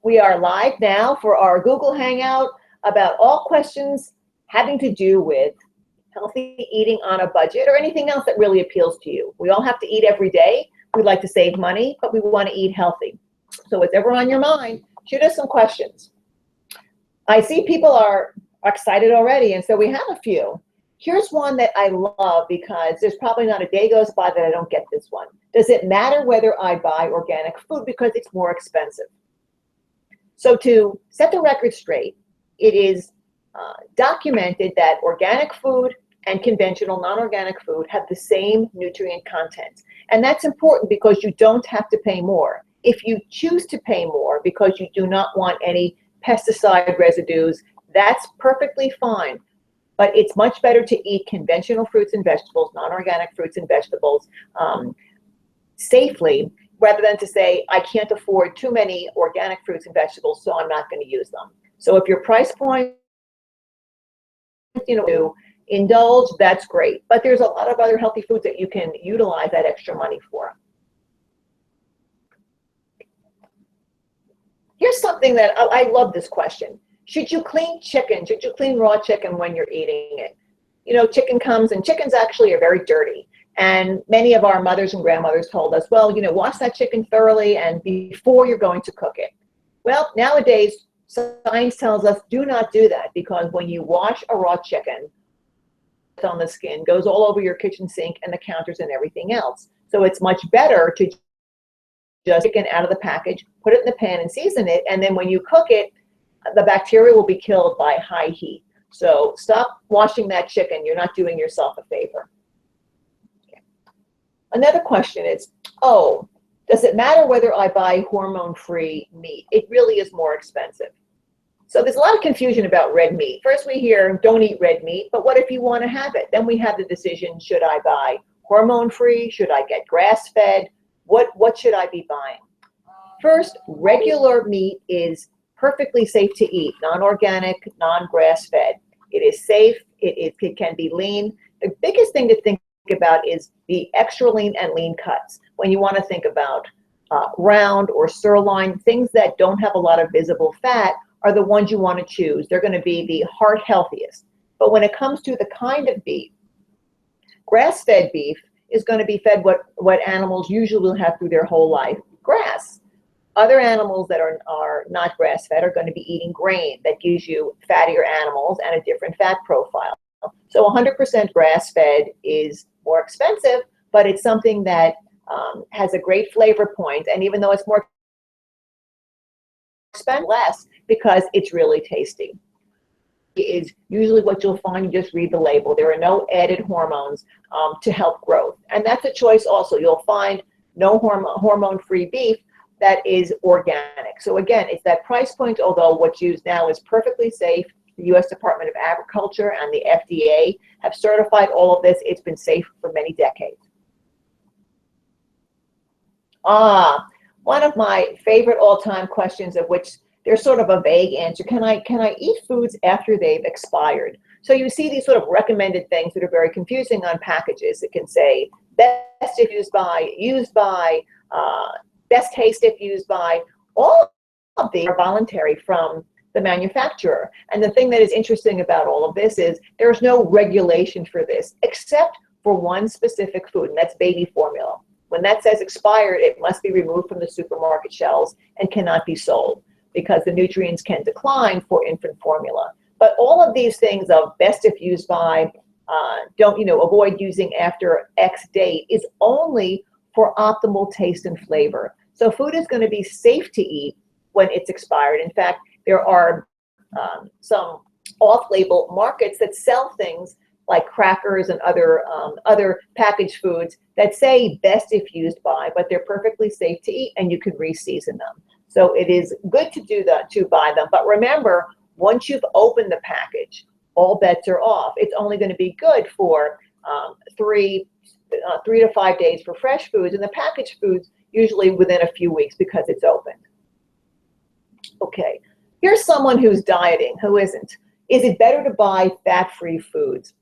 We are live now for our Google Hangout about all questions having to do with healthy eating on a budget or anything else that really appeals to you. We all have to eat every day. We like to save money, but we want to eat healthy. So whatever on your mind, shoot us some questions. I see people are excited already, and so we have a few. Here's one that I love because there's probably not a day goes by that I don't get this one. Does it matter whether I buy organic food because it's more expensive? So to set the record straight, it is documented that organic food and conventional non-organic food have the same nutrient content. And that's important because you don't have to pay more. If you choose to pay more because you do not want any pesticide residues, that's perfectly fine. But it's much better to eat conventional fruits and vegetables, non-organic fruits and vegetables safely, rather than to say, I can't afford too many organic fruits and vegetables, so I'm not going to use them. So if your price point, to indulge, that's great. But there's a lot of other healthy foods that you can utilize that extra money for. Here's something that I love this question. Should you clean chicken? Should you clean raw chicken when you're eating it? You know, chicken comes, and chickens actually are very dirty. And many of our mothers and grandmothers told us, well, wash that chicken thoroughly and before you're going to cook it. Well, nowadays, science tells us do not do that, because when you wash a raw chicken, it's on the skin, goes all over your kitchen sink and the counters and everything else. So it's much better to just chicken out of the package, put it in the pan and season it, and then when you cook it, the bacteria will be killed by high heat. So stop washing that chicken. You're not doing yourself a favor. Okay. Another question is, does it matter whether I buy hormone-free meat? It really is more expensive. So there's a lot of confusion about red meat. First we hear, don't eat red meat, but what if you want to have it? Then we have the decision, should I buy hormone-free? Should I get grass-fed? What should I be buying? First, regular meat is perfectly safe to eat, non-organic, non-grass-fed. It is safe, it can be lean. The biggest thing to think about is the extra lean and lean cuts. When you want to think about round or sirloin, things that don't have a lot of visible fat are the ones you want to choose. They're going to be the heart healthiest. But when it comes to the kind of beef, grass-fed beef is going to be fed what animals usually will have through their whole life, grass. Other animals that are not grass-fed are going to be eating grain that gives you fattier animals and a different fat profile. So 100% grass-fed is more expensive, but it's something that has a great flavor point. And even though it's more expensive, less because it's really tasty. Is usually what you'll find. You just read the label. There are no added hormones to help growth. And that's a choice also. You'll find no hormone-free beef that is organic. So again, it's that price point, although what's used now is perfectly safe. The U.S. Department of Agriculture and the FDA have certified all of this. It's been safe for many decades. One of my favorite all-time questions, of which there's sort of a vague answer. Can I eat foods after they've expired? So you see these sort of recommended things that are very confusing on packages. It can say best if used by, best taste if used by. All of these are voluntary from the manufacturer. And the thing that is interesting about all of this is there's no regulation for this except for one specific food, and that's baby formula. When that says expired, it must be removed from the supermarket shelves and cannot be sold, because the nutrients can decline for infant formula. But all of these things of best if used by, avoid using after X date is only for optimal taste and flavor. So food is going to be safe to eat when it's expired. In fact, there are some off-label markets that sell things like crackers and other packaged foods that say best if used by, but they're perfectly safe to eat and you can re-season them. So it is good to do that, to buy them. But remember, once you've opened the package, all bets are off. It's only going to be good for 3 to 5 days for fresh foods, and the packaged foods usually within a few weeks because it's opened. Okay, here's someone who's dieting, who isn't. Is it better to buy fat-free foods?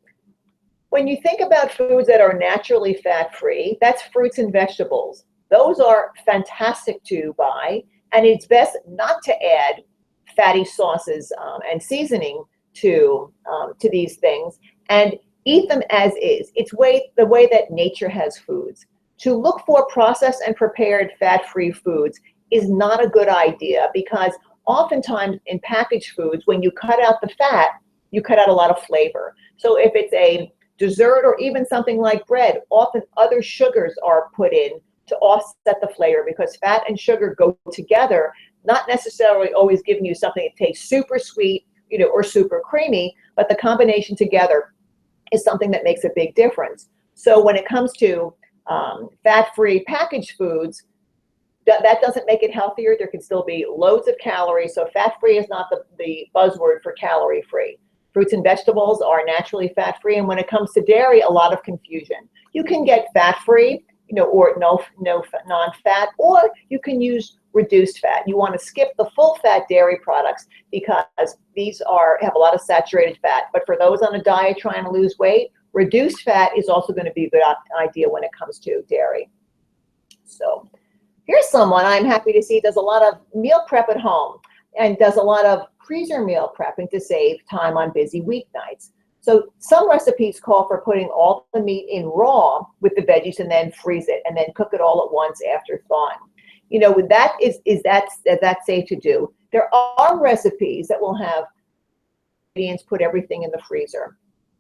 When you think about foods that are naturally fat-free, that's fruits and vegetables. Those are fantastic to buy And it's best not to add fatty sauces and seasoning to these things, and eat them as is. It's the way that nature has foods. To look for processed and prepared fat-free foods is not a good idea, because oftentimes in packaged foods, when you cut out the fat, you cut out a lot of flavor. So if it's a dessert or even something like bread, often other sugars are put in to offset the flavor, because fat and sugar go together, not necessarily always giving you something that tastes super sweet, or super creamy, but the combination together is something that makes a big difference. So when it comes to fat-free packaged foods, that doesn't make it healthier. There can still be loads of calories. So fat-free is not the buzzword for calorie-free. Fruits and vegetables are naturally fat-free. And when it comes to dairy, a lot of confusion. You can get fat-free, or no non-fat, or you can use reduced fat. You want to skip the full-fat dairy products, because these have a lot of saturated fat. But for those on a diet trying to lose weight, reduced fat is also going to be a good idea when it comes to dairy. So here's someone I'm happy to see does a lot of meal prep at home and does a lot of freezer meal prepping to save time on busy weeknights. So some recipes call for putting all the meat in raw with the veggies and then freeze it and then cook it all at once after thawing. That safe to do? There are recipes that will have ingredients, put everything in the freezer.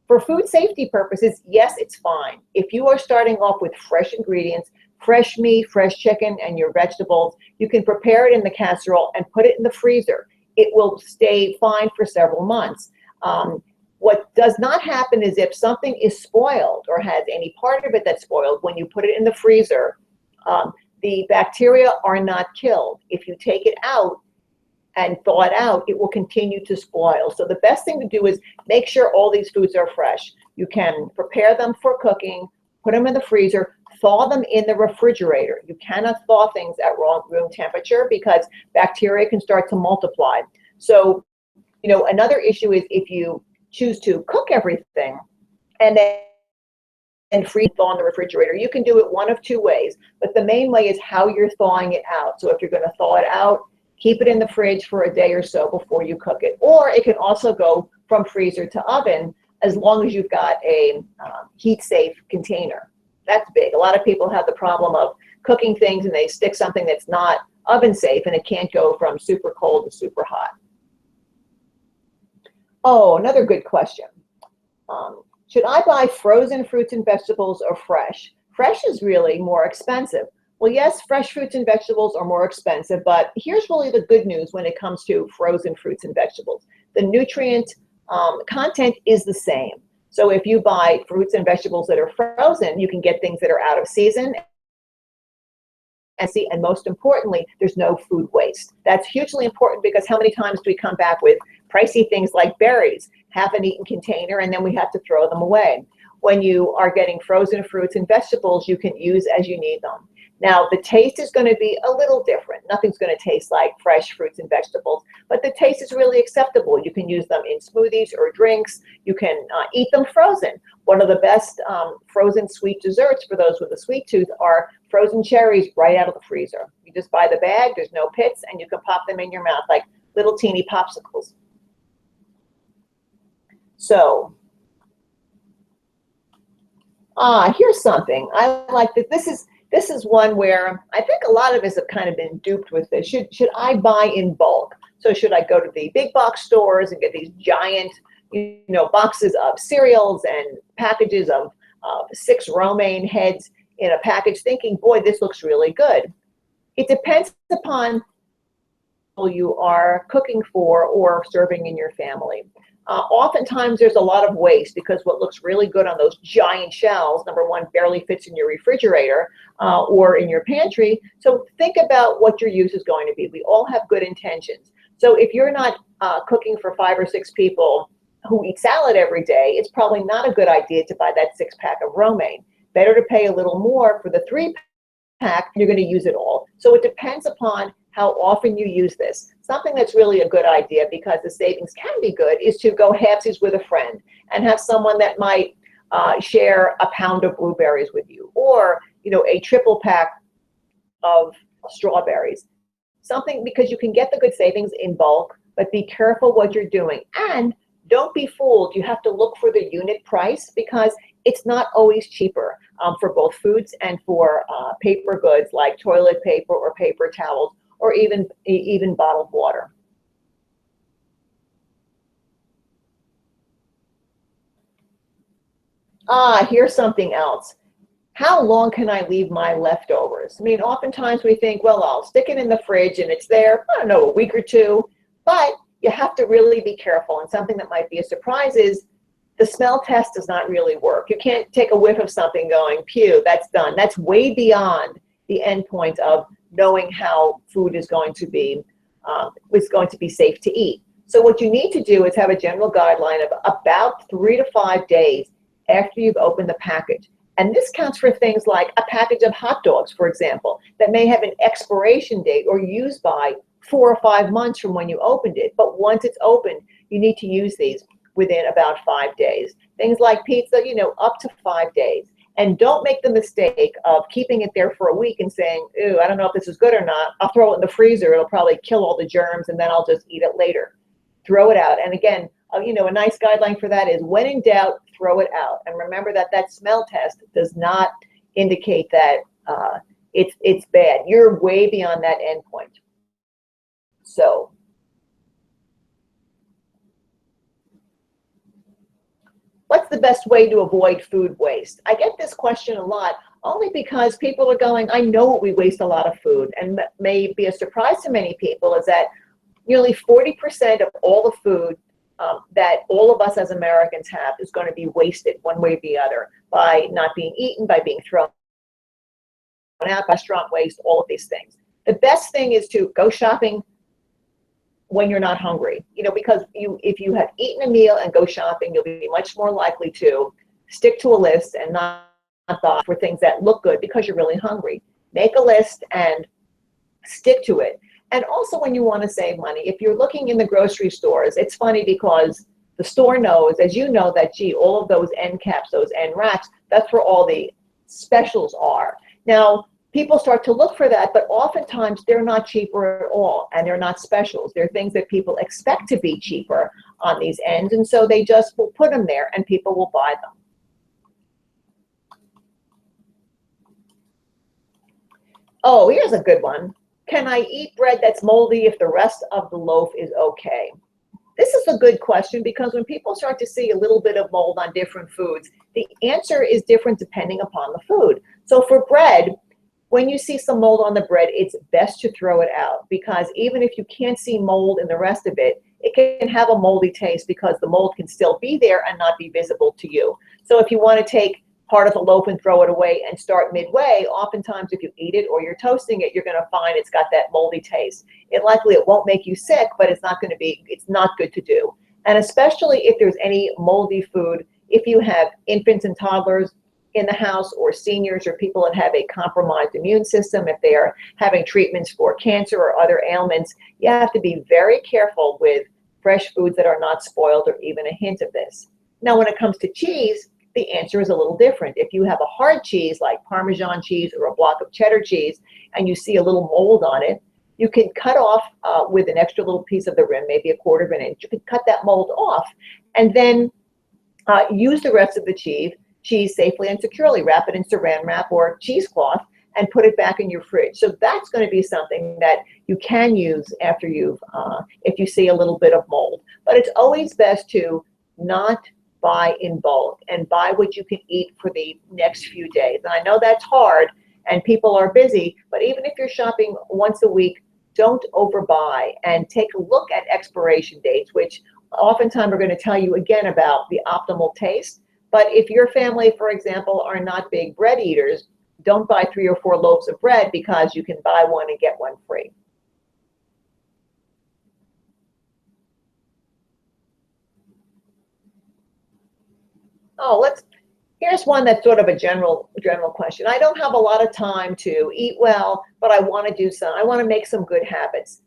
For food safety purposes, yes, it's fine. If you are starting off with fresh ingredients, fresh meat, fresh chicken, and your vegetables, you can prepare it in the casserole and put it in the freezer. It will stay fine for several months. What does not happen is if something is spoiled or has any part of it that's spoiled, when you put it in the freezer, the bacteria are not killed. If you take it out and thaw it out, it will continue to spoil. So the best thing to do is make sure all these foods are fresh. You can prepare them for cooking, put them in the freezer, thaw them in the refrigerator. You cannot thaw things at room temperature, because bacteria can start to multiply. So, another issue is if you choose to cook everything and then freeze thaw in the refrigerator, you can do it one of two ways. But the main way is how you're thawing it out. So if you're going to thaw it out, keep it in the fridge for a day or so before you cook it. Or it can also go from freezer to oven, as long as you've got a heat-safe container. That's big. A lot of people have the problem of cooking things and they stick something that's not oven safe, and it can't go from super cold to super hot. Oh, another good question. Should I buy frozen fruits and vegetables or fresh? Fresh is really more expensive. Well, yes, fresh fruits and vegetables are more expensive, but here's really the good news when it comes to frozen fruits and vegetables. The nutrient content is the same. So if you buy fruits and vegetables that are frozen, you can get things that are out of season. And most importantly, there's no food waste. That's hugely important, because how many times do we come back with pricey things like berries, half an eaten container, and then we have to throw them away? When you are getting frozen fruits and vegetables, you can use as you need them. Now, the taste is going to be a little different. Nothing's going to taste like fresh fruits and vegetables, but the taste is really acceptable. You can use them in smoothies or drinks. You can eat them frozen. One of the best frozen sweet desserts for those with a sweet tooth are frozen cherries right out of the freezer. You just buy the bag, there's no pits, and you can pop them in your mouth like little teeny popsicles. So, here's something. I like that. This is one where I think a lot of us have kind of been duped with this. Should I buy in bulk? So should I go to the big box stores and get these giant, boxes of cereals and packages of 6 romaine heads in a package, thinking, boy, this looks really good? It depends upon who you are cooking for or serving in your family. Oftentimes there's a lot of waste, because what looks really good on those giant shelves, number one, barely fits in your refrigerator or in your pantry. So think about what your use is going to be. We all have good intentions. So if you're not cooking for 5 or 6 people who eat salad every day, it's probably not a good idea to buy that 6-pack of romaine. Better to pay a little more for the 3-pack, you're going to use it all. So it depends upon how often you use this. Something that's really a good idea, because the savings can be good, is to go halvesies with a friend and have someone that might share a pound of blueberries with you, or a triple pack of strawberries. something, because you can get the good savings in bulk, but be careful what you're doing. And don't be fooled. You have to look for the unit price, because it's not always cheaper for both foods and for paper goods like toilet paper or paper towels, or even bottled water. Here's something else. How long can I leave my leftovers? I mean, oftentimes we think, well, I'll stick it in the fridge and it's there, I don't know, a week or two. But you have to really be careful. And something that might be a surprise is the smell test does not really work. You can't take a whiff of something going, pew, that's done. That's way beyond the endpoint of knowing how food is going to be safe to eat. So what you need to do is have a general guideline of about 3 to 5 days after you've opened the package. And this counts for things like a package of hot dogs, for example, that may have an expiration date or use by 4 or 5 months from when you opened it. But once it's open, you need to use these within about 5 days. Things like pizza, up to 5 days. And don't make the mistake of keeping it there for a week and saying, ooh, I don't know if this is good or not. I'll throw it in the freezer. It'll probably kill all the germs, and then I'll just eat it later. Throw it out. And again, a nice guideline for that is, when in doubt, throw it out. And remember that smell test does not indicate that it's bad. You're way beyond that endpoint. So what's the best way to avoid food waste? I get this question a lot, only because people are going, I know we waste a lot of food. And may be a surprise to many people is that nearly 40% of all the food that all of us as Americans have is going to be wasted one way or the other, by not being eaten, by being thrown out, restaurant waste, all of these things. The best thing is to go shopping when you're not hungry, because if you have eaten a meal and go shopping, you'll be much more likely to stick to a list and not buy for things that look good because you're really hungry. Make a list and stick to it. And also, when you want to save money, if you're looking in the grocery stores, it's funny because the store knows, as you know, that, gee, all of those end caps, those end racks, that's where all the specials are. Now, people start to look for that, but oftentimes they're not cheaper at all, and they're not specials. They're things that people expect to be cheaper on these ends, and so they just will put them there, and people will buy them. Oh, here's a good one. Can I eat bread that's moldy if the rest of the loaf is okay? This is a good question, because when people start to see a little bit of mold on different foods, the answer is different depending upon the food. So for bread, when you see some mold on the bread, it's best to throw it out, because even if you can't see mold in the rest of it, it can have a moldy taste because the mold can still be there and not be visible to you. So if you want to take part of the loaf and throw it away and start midway, oftentimes if you eat it or you're toasting it, you're going to find it's got that moldy taste. It won't make you sick, but it's not good to do. And especially if there's any moldy food, if you have infants and toddlers in the house, or seniors, or people that have a compromised immune system, if they are having treatments for cancer or other ailments, you have to be very careful with fresh foods that are not spoiled or even a hint of this. Now, when it comes to cheese, the answer is a little different. If you have a hard cheese like Parmesan cheese or a block of cheddar cheese, and you see a little mold on it, you can cut off with an extra little piece of the rim, maybe a quarter of an inch. You can cut that mold off, and then use the rest of the cheese safely and securely. Wrap it in saran wrap or cheesecloth and put it back in your fridge. So that's going to be something that you can use after if you see a little bit of mold. But it's always best to not buy in bulk and buy what you can eat for the next few days. And I know that's hard and people are busy, but even if you're shopping once a week, don't overbuy, and take a look at expiration dates, which oftentimes are going to tell you again about the optimal taste. But if your family, for example, are not big bread eaters, don't buy 3 or 4 loaves of bread, because you can buy one and get one free. Here's one that's sort of a general question. I don't have a lot of time to eat well, but I want to make some good habits.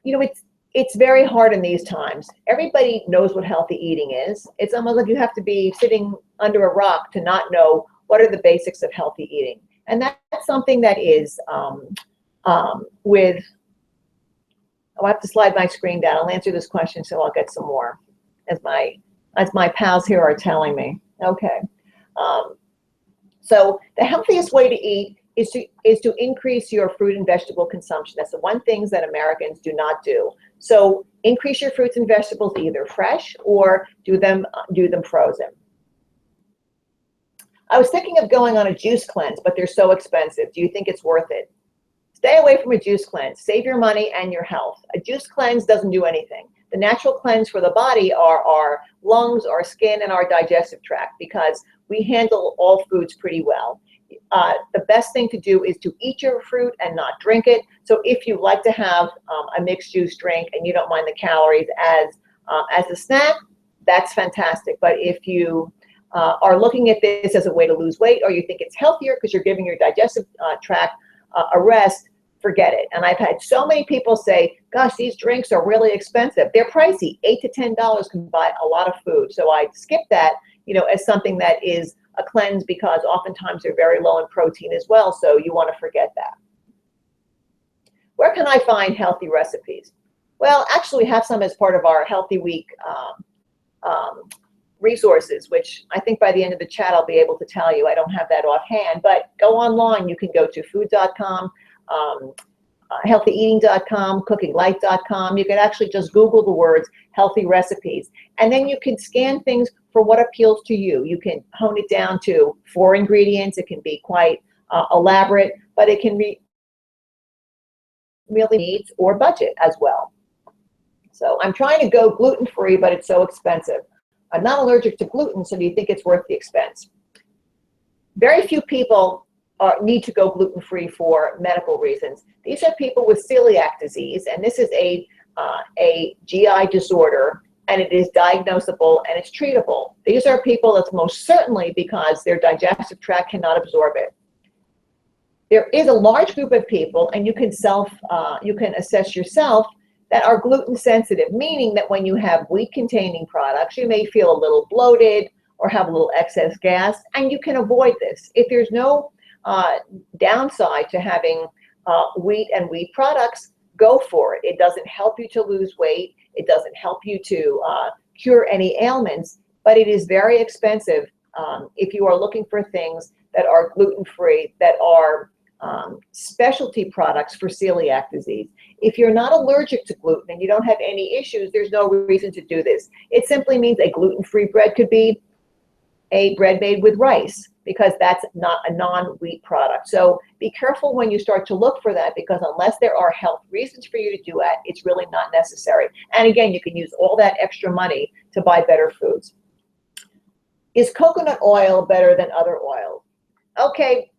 It's very hard in these times. Everybody knows what healthy eating is. It's almost like you have to be sitting under a rock to not know what are the basics of healthy eating. And that's something that is with I'll have to slide my screen down. I'll answer this question so I'll get some more, as my pals here are telling me. Okay. So the healthiest way to eat is to increase your fruit and vegetable consumption. That's the one thing that Americans do not do. So increase your fruits and vegetables either fresh or do them frozen. I was thinking of going on a juice cleanse, but they're so expensive. Do you think it's worth it? Stay away from a juice cleanse. Save your money and your health. A juice cleanse doesn't do anything. The natural cleanse for the body are our lungs, our skin, and our digestive tract, because we handle all foods pretty well. The best thing to do is to eat your fruit and not drink it. So if you like to have a mixed juice drink and you don't mind the calories as a snack, that's fantastic. But if you are looking at this as a way to lose weight, or you think it's healthier because you're giving your digestive tract a rest, forget it. And I've had so many people say, gosh, these drinks are really expensive. They're pricey. $8 to $10 can buy a lot of food. So I skip that, as something that is a cleanse, because oftentimes they're very low in protein as well. So you want to forget that. Where can I find healthy recipes? Well, actually we have some as part of our Healthy Week resources, which I think by the end of the chat I'll be able to tell you. I don't have that offhand, but go online. You can go to food.com, healthyeating.com, cookinglight.com. You can actually just Google the words healthy recipes, and then you can scan things for what appeals to you. You can hone it down to 4 ingredients. It can be quite elaborate, but it can be really needs or budget as well. So I'm trying to go gluten-free, but it's so expensive. I'm not allergic to gluten, so do you think it's worth the expense? Very few people need to go gluten-free for medical reasons. These are people with celiac disease, and this is a GI disorder, and it is diagnosable and it's treatable. These are people that's most certainly because their digestive tract cannot absorb it. There is a large group of people, and you can assess yourself, that are gluten sensitive, meaning that when you have wheat-containing products, you may feel a little bloated or have a little excess gas, and you can avoid this. If there's no downside to having wheat and wheat products, go for it. It doesn't help you to lose weight. It doesn't help you to cure any ailments, but it is very expensive if you are looking for things that are gluten-free, that are specialty products for celiac disease. If you're not allergic to gluten and you don't have any issues, there's no reason to do this. It simply means a gluten-free bread could be a bread made with rice, because that's not a non-wheat product. So be careful when you start to look for that, because unless there are health reasons for you to do it, it's really not necessary. And again, you can use all that extra money to buy better foods. Is coconut oil better than other oils? Okay,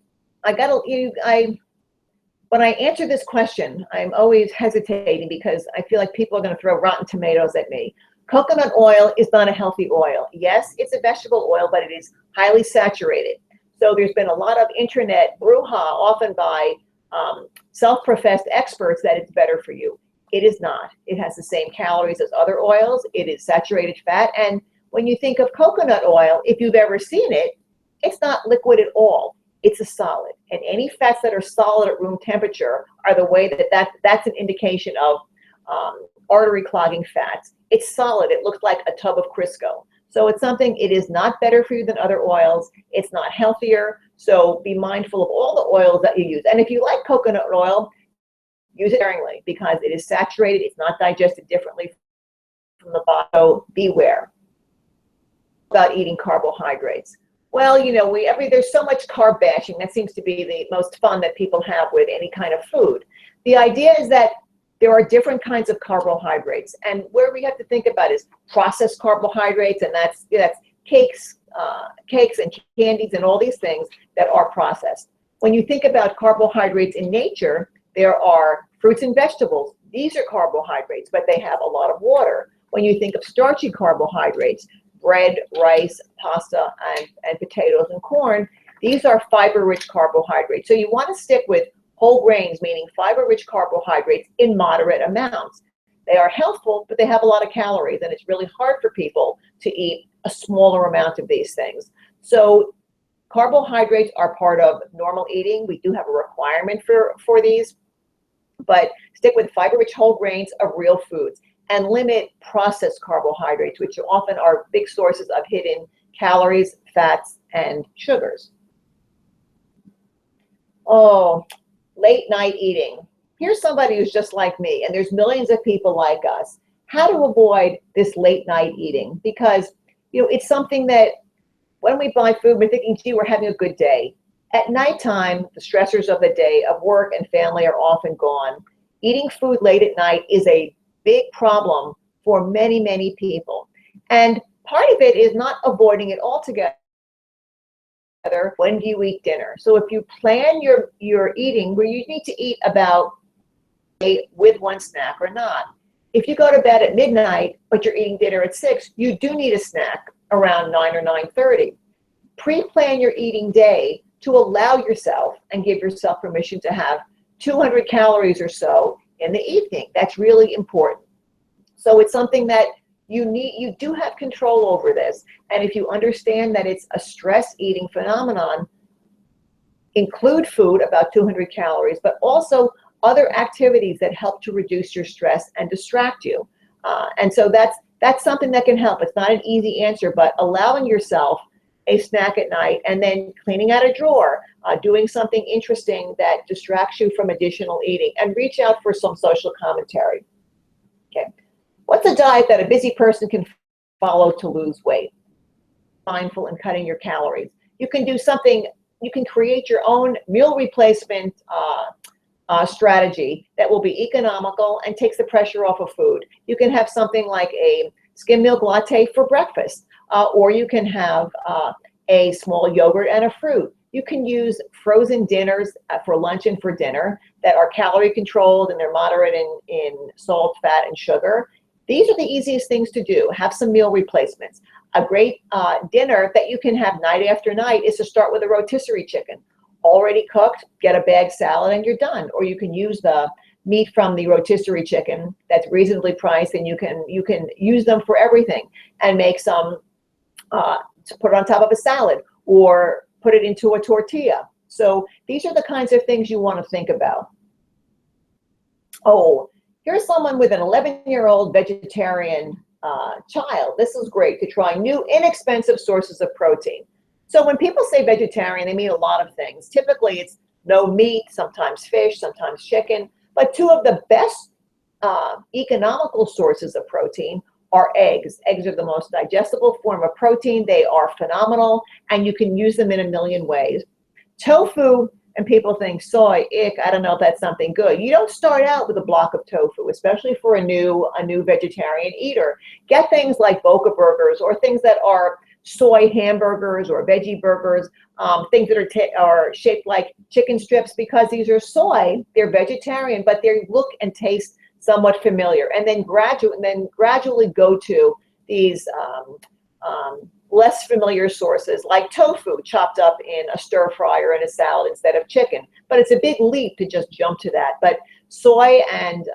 when I answer this question, I'm always hesitating because I feel like people are going to throw rotten tomatoes at me. Coconut oil is not a healthy oil. Yes, it's a vegetable oil, but it is highly saturated. So there's been a lot of internet brouhaha, often by self-professed experts, that it's better for you. It is not. It has the same calories as other oils. It is saturated fat. And when you think of coconut oil, if you've ever seen it, it's not liquid at all. It's a solid. And any fats that are solid at room temperature are the way that's an indication of artery clogging fats. It's solid. It looks like a tub of Crisco. So it's something, it is not better for you than other oils. It's not healthier. So be mindful of all the oils that you use. And if you like coconut oil, use it sparingly, because it is saturated. It's not digested differently from the body. So beware about eating carbohydrates. Well, there's so much carb bashing. That seems to be the most fun that people have with any kind of food. The idea is that there are different kinds of carbohydrates, and where we have to think about is processed carbohydrates, and that's cakes and candies and all these things that are processed. When you think about carbohydrates in nature, there are fruits and vegetables. These are carbohydrates, but they have a lot of water. When you think of starchy carbohydrates, bread, rice, pasta, and potatoes and corn, these are fiber-rich carbohydrates. So you want to stick with whole grains, meaning fiber-rich carbohydrates in moderate amounts. They are healthful, but they have a lot of calories, and it's really hard for people to eat a smaller amount of these things. So carbohydrates are part of normal eating. We do have a requirement for these. but stick with fiber-rich whole grains of real foods and limit processed carbohydrates, which often are big sources of hidden calories, fats, and sugars. Oh, late night eating. Here's somebody who's just like me, and there's millions of people like us. How to avoid this late night eating? Because, it's something that when we buy food, we're thinking, gee, we're having a good day. At nighttime, the stressors of the day of work and family are often gone. Eating food late at night is a big problem for many, many people. And part of it is not avoiding it altogether. When do you eat dinner? So if you plan your eating where you need to eat about 8 with one snack or not. If you go to bed at midnight, but you're eating dinner at 6, you do need a snack around 9 or 9:30. Pre-plan your eating day to allow yourself and give yourself permission to have 200 calories or so in the evening. That's really important. So it's something that you do have control over this. And if you understand that it's a stress eating phenomenon, include food about 200 calories, but also other activities that help to reduce your stress and distract you. And so that's something that can help. It's not an easy answer, but allowing yourself a snack at night and then cleaning out a drawer, doing something interesting that distracts you from additional eating, and reach out for some social commentary. Okay. What's a diet that a busy person can follow to lose weight? Mindful in cutting your calories. You can do something, you can create your own meal replacement strategy that will be economical and takes the pressure off of food. You can have something like a skim milk latte for breakfast, or you can have a small yogurt and a fruit. You can use frozen dinners for lunch and for dinner that are calorie controlled and they're moderate in salt, fat, and sugar. These are the easiest things to do. Have some meal replacements. A great dinner that you can have night after night is to start with a rotisserie chicken. Already cooked, get a bag salad and you're done. Or you can use the meat from the rotisserie chicken that's reasonably priced, and you can use them for everything and make some to put it on top of a salad or put it into a tortilla. So these are the kinds of things you want to think about. Oh, here's someone with an 11-year-old vegetarian child. This is great to try new, inexpensive sources of protein. So when people say vegetarian, they mean a lot of things. Typically, it's no meat, sometimes fish, sometimes chicken. But two of the best economical sources of protein are eggs. Eggs are the most digestible form of protein. They are phenomenal, and you can use them in a million ways. Tofu, and people think soy, ick, I don't know if that's something good. You don't start out with a block of tofu, especially for a new vegetarian eater. Get things like Boca burgers or things that are soy hamburgers or veggie burgers, things that are shaped like chicken strips, because these are soy, they're vegetarian, but they look and taste somewhat familiar. And then gradually go to these less familiar sources like tofu chopped up in a stir fry or in a salad instead of chicken. But it's a big leap to just jump to that. But soy and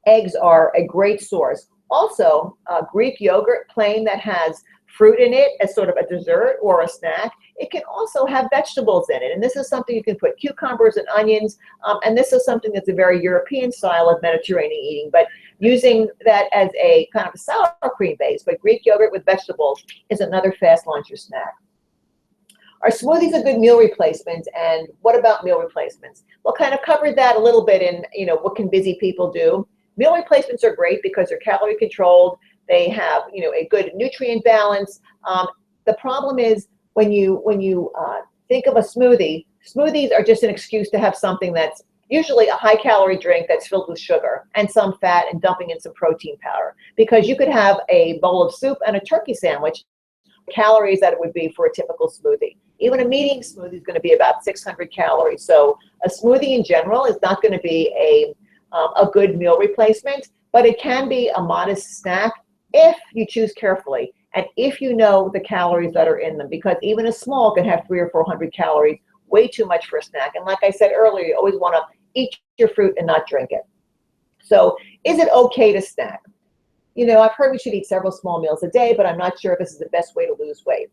eggs are a great source. Also, Greek yogurt plain that has fruit in it as sort of a dessert or a snack. It can also have vegetables in it. And this is something you can put cucumbers and onions. And this is something that's a very European style of Mediterranean eating. But using that as a kind of a sour cream base, but Greek yogurt with vegetables is another fast lunch or snack. Are smoothies a good meal replacement? And what about meal replacements? Well, kind of covered that a little bit in, what can busy people do? Meal replacements are great because they're calorie controlled. They have, a good nutrient balance. The problem is when you think of a smoothie, smoothies are just an excuse to have something that's usually a high-calorie drink that's filled with sugar and some fat and dumping in some protein powder. Because you could have a bowl of soup and a turkey sandwich, calories that it would be for a typical smoothie. Even a medium smoothie is going to be about 600 calories. So a smoothie in general is not going to be a good meal replacement, but it can be a modest snack if you choose carefully and if you know the calories that are in them, because even a small can have 300 or 400 calories, way too much for a snack. And like I said earlier, you always want to eat your fruit and not drink it. So is it okay to snack? I've heard we should eat several small meals a day, but I'm not sure if this is the best way to lose weight.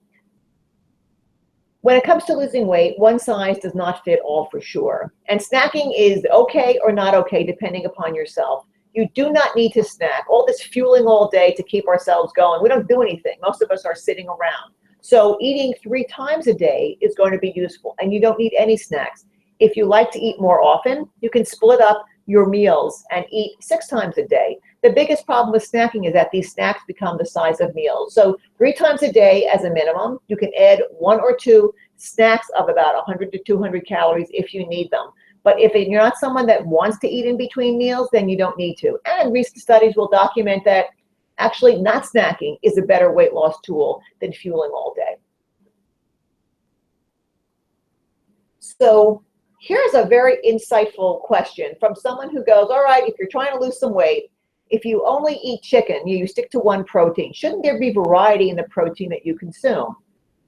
When it comes to losing weight, one size does not fit all for sure. And snacking is okay or not okay depending upon yourself. You do not need to snack. All this fueling all day to keep ourselves going. We don't do anything. Most of us are sitting around. So eating 3 times a day is going to be useful, and you don't need any snacks. If you like to eat more often, you can split up your meals and eat 6 times a day. The biggest problem with snacking is that these snacks become the size of meals. So 3 times a day as a minimum. You can add 1 or 2 snacks of about 100 to 200 calories if you need them. But if you're not someone that wants to eat in between meals, then you don't need to. And recent studies will document that actually not snacking is a better weight loss tool than fueling all day. So here's a very insightful question from someone who goes, all right, if you're trying to lose some weight, if you only eat chicken, you stick to one protein. Shouldn't there be variety in the protein that you consume?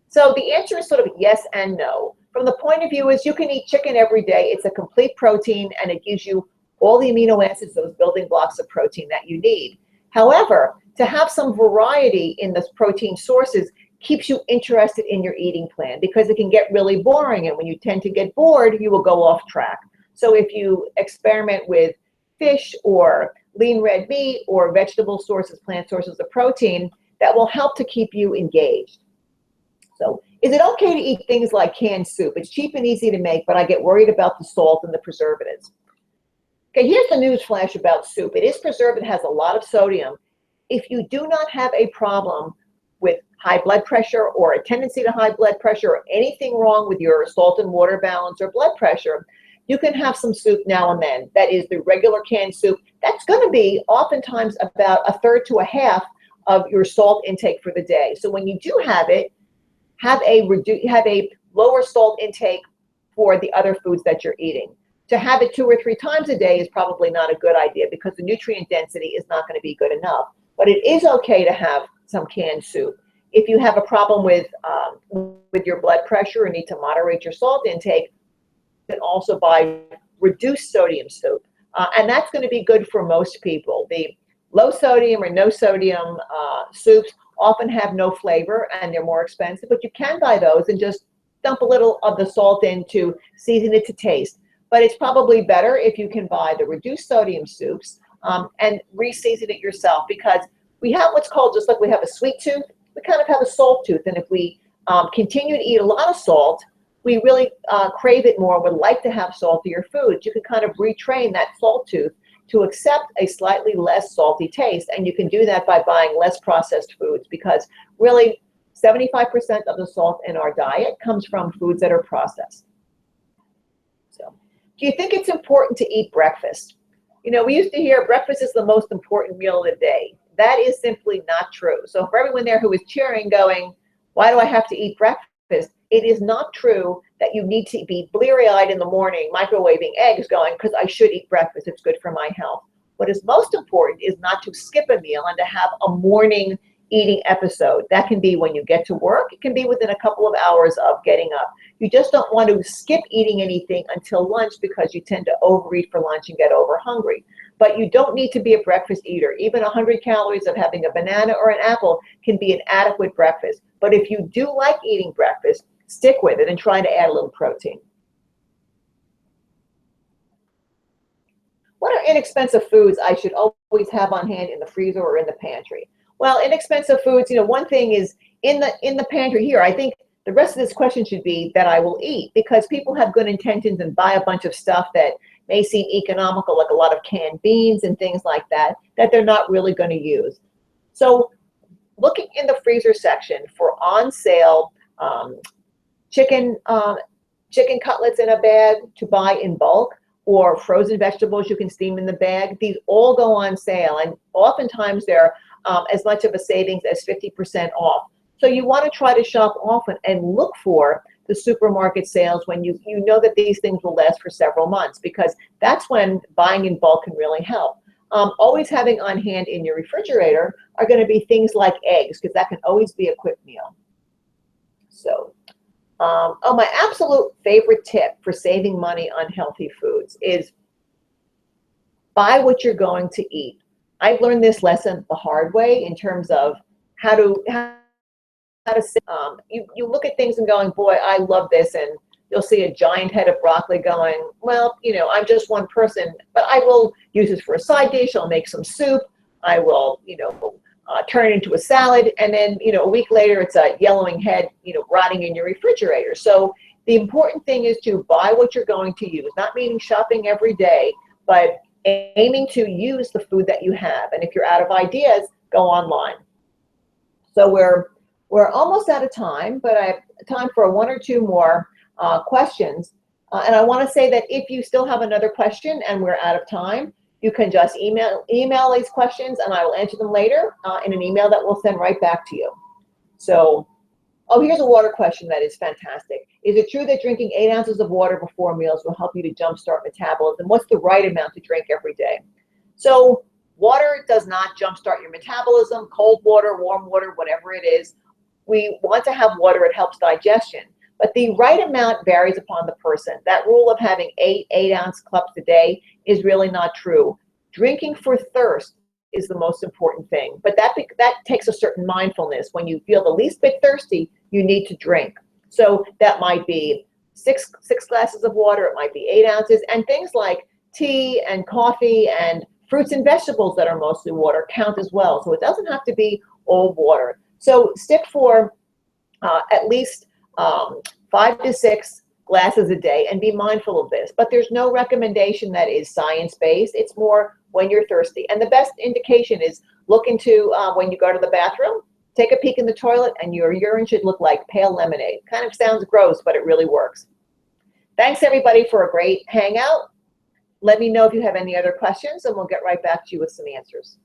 So the answer is sort of yes and no. From the point of view is you can eat chicken every day. It's a complete protein, and it gives you all the amino acids, those building blocks of protein that you need. However, to have some variety in the protein sources keeps you interested in your eating plan, because it can get really boring, and when you tend to get bored, you will go off track. So if you experiment with fish or lean red meat or vegetable sources, plant sources of protein, that will help to keep you engaged. So is it okay to eat things like canned soup? It's cheap and easy to make, but I get worried about the salt and the preservatives. Okay, here's the news flash about soup. It is preserved, it has a lot of sodium. If you do not have a problem with high blood pressure or a tendency to high blood pressure or anything wrong with your salt and water balance or blood pressure, you can have some soup now and then. That is the regular canned soup. That's going to be oftentimes about 1/3 to 1/2 of your salt intake for the day. So when you do have it, have a lower salt intake for the other foods that you're eating. To have it 2 or 3 times a day is probably not a good idea, because the nutrient density is not going to be good enough. But it is okay to have some canned soup. If you have a problem with your blood pressure and need to moderate your salt intake, you can also buy reduced sodium soup. And that's going to be good for most people. The low sodium or no sodium soups often have no flavor, and they're more expensive, but you can buy those and just dump a little of the salt in to season it to taste. But it's probably better if you can buy the reduced sodium soups and re-season it yourself, because we have what's called, just like we have a sweet tooth, we kind of have a salt tooth. And if we continue to eat a lot of salt, we really crave it more, would like to have saltier foods. You can kind of retrain that salt tooth to accept a slightly less salty taste. And you can do that by buying less processed foods, because really 75% of the salt in our diet comes from foods that are processed. So, do you think it's important to eat breakfast? You know, we used to hear breakfast is the most important meal of the day. That is simply not true. So for everyone there who is cheering, going, why do I have to eat breakfast? It is not true that you need to be bleary-eyed in the morning, microwaving eggs, going, because I should eat breakfast, it's good for my health. What is most important is not to skip a meal and to have a morning eating episode. That can be when you get to work. It can be within a couple of hours of getting up. You just don't want to skip eating anything until lunch, because you tend to overeat for lunch and get over hungry. But you don't need to be a breakfast eater. Even 100 calories of having a banana or an apple can be an adequate breakfast. But if you do like eating breakfast, stick with it and try to add a little protein. What are inexpensive foods I should always have on hand in the freezer or in the pantry? Well, inexpensive foods, one thing is in the pantry here. I think the rest of this question should be that I will eat, because people have good intentions and buy a bunch of stuff that may seem economical, like a lot of canned beans and things like that, that they're not really going to use. So looking in the freezer section for on sale chicken cutlets in a bag to buy in bulk, or frozen vegetables you can steam in the bag, these all go on sale, and oftentimes they're as much of a savings as 50% off. So you want to try to shop often and look for the supermarket sales when you know that these things will last for several months, because that's when buying in bulk can really help. Always having on hand in your refrigerator are going to be things like eggs, because that can always be a quick meal. So, my absolute favorite tip for saving money on healthy foods is buy what you're going to eat. I've learned this lesson the hard way in terms of how to to sit. You look at things and going, boy, I love this, and you'll see a giant head of broccoli going, well, I'm just one person, but I will use this for a side dish. I'll make some soup. I will, turn it into a salad, and then, a week later, it's a yellowing head, rotting in your refrigerator. So the important thing is to buy what you're going to use, not meaning shopping every day, but aiming to use the food that you have. And if you're out of ideas, go online. So we're almost out of time, but I have time for one or two more questions. And I want to say that if you still have another question and we're out of time, you can just email these questions, and I will answer them later in an email that we'll send right back to you. So, here's a water question that is fantastic. Is it true that drinking 8 ounces of water before meals will help you to jumpstart metabolism? What's the right amount to drink every day? So water does not jumpstart your metabolism. Cold water, warm water, whatever it is. We want to have water. It helps digestion. But the right amount varies upon the person. That rule of having 8-ounce cups a day is really not true. Drinking for thirst is the most important thing. But that takes a certain mindfulness. When you feel the least bit thirsty, you need to drink. So that might be six glasses of water. It might be 8 ounces. And things like tea and coffee and fruits and vegetables that are mostly water count as well. So it doesn't have to be all water. So stick for at least 5 to 6 glasses a day, and be mindful of this. But there's no recommendation that is science-based. It's more when you're thirsty. And the best indication is look into when you go to the bathroom, take a peek in the toilet, and your urine should look like pale lemonade. Kind of sounds gross, but it really works. Thanks, everybody, for a great hangout. Let me know if you have any other questions, and we'll get right back to you with some answers.